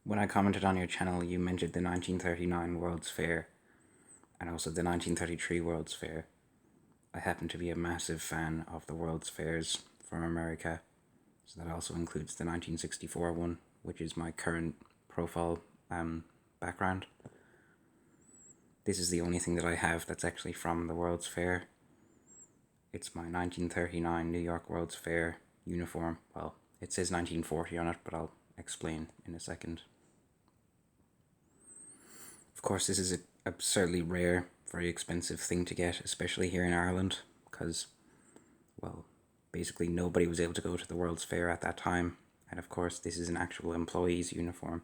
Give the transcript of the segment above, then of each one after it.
When I commented on your channel, you mentioned the 1939 World's Fair and also the 1933 World's Fair. I happen to be a massive fan of the World's Fairs from America, so that also includes the 1964 one, which is my current profile background. This is the only thing that I have that's actually from the World's Fair. It's my 1939 New York World's Fair uniform. Well, it says 1940 on it, but I'll explain in a second. Of course, this is an absurdly rare, very expensive thing to get, especially here in Ireland, because, well, basically nobody was able to go to the World's Fair at that time. And of course, this is an actual employee's uniform.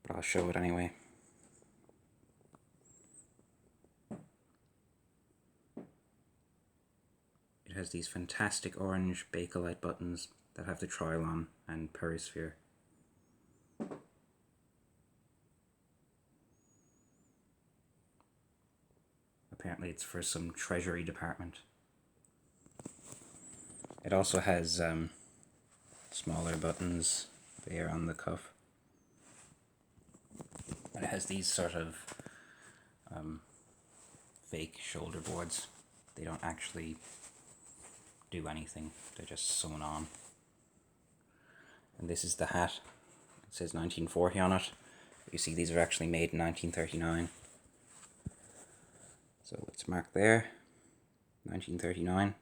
But I'll show it anyway. It has these fantastic orange Bakelite buttons that have the trial on and perisphere. Apparently it's for some treasury department. It also has smaller buttons there on the cuff. It has these sort of fake shoulder boards. They don't actually do anything, they're just sewn on. And this is the hat. It says 1940 on it. You see these are actually made in 1939. So it's marked there, 1939.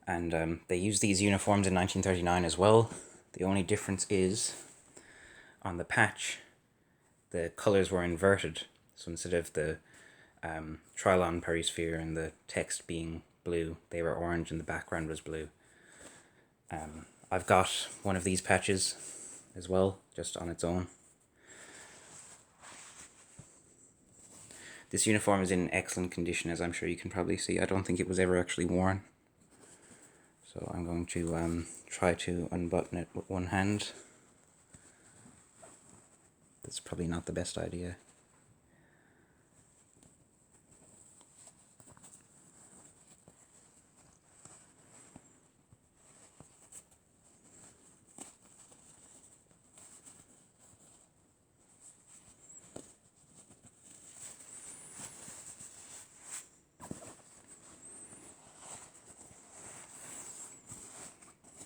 And they used these uniforms in 1939 as well. The only difference is on the patch, the colours were inverted. So instead of the Trilon perisphere and the text being blue, they were orange and the background was blue. I've got one of these patches as well, just on its own. This uniform is in excellent condition, as I'm sure you can probably see. I don't think it was ever actually worn. So I'm going to try to unbutton it with one hand. That's probably not the best idea.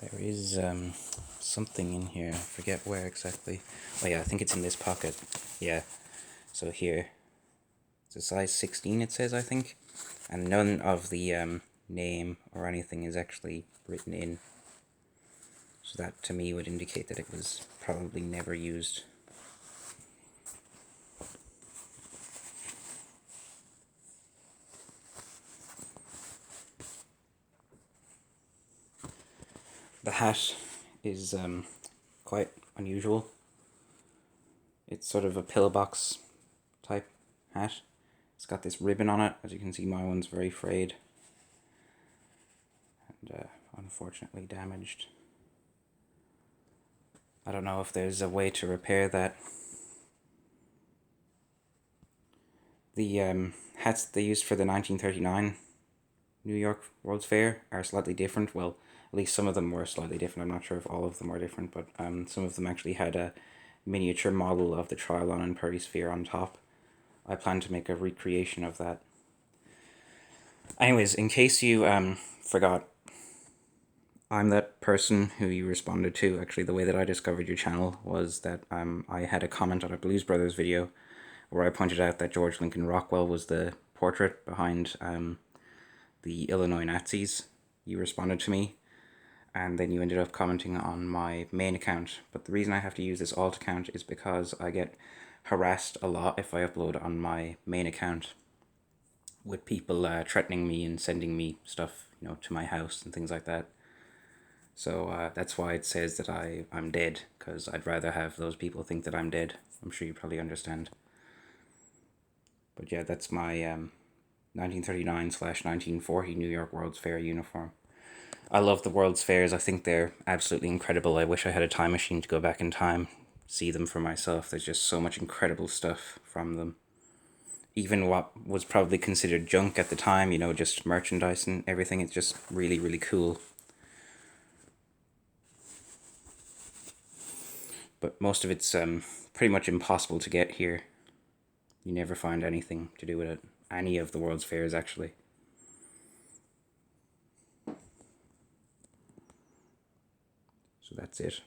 There is something in here, I forget where exactly. Oh yeah, I think it's in this pocket. Yeah, so here, it's a size 16 it says, I think. And none of the name or anything is actually written in. So that to me would indicate that it was probably never used. The hat is quite unusual. It's sort of a pillbox type hat. It's got this ribbon on it. As you can see, my one's very frayed and unfortunately damaged. I don't know if there's a way to repair that. The hats they used for the 1939 New York World's Fair are slightly different. Well, at least some of them were slightly different. I'm not sure if all of them were different, but some of them actually had a miniature model of the Trilon and perisphere on top. I plan to make a recreation of that. Anyways, in case you forgot, I'm that person who you responded to. Actually, the way that I discovered your channel was that I had a comment on a Blues Brothers video where I pointed out that George Lincoln Rockwell was the portrait behind the Illinois Nazis. You responded to me, and then you ended up commenting on my main account. But the reason I have to use this alt account is because I get harassed a lot if I upload on my main account, with people threatening me and sending me stuff, to my house and things like that. So that's why it says that I'm dead, because I'd rather have those people think that I'm dead. I'm sure you probably understand. But yeah, that's my 1939/1940 New York World's Fair uniform. I love the World's Fairs. I think they're absolutely incredible. I wish I had a time machine to go back in time, see them for myself. There's just so much incredible stuff from them. Even what was probably considered junk at the time, just merchandise and everything, it's just really, really cool. but most of it's pretty much impossible to get here. You never find anything to do with it. Any of the World's Fairs, actually. So that's it.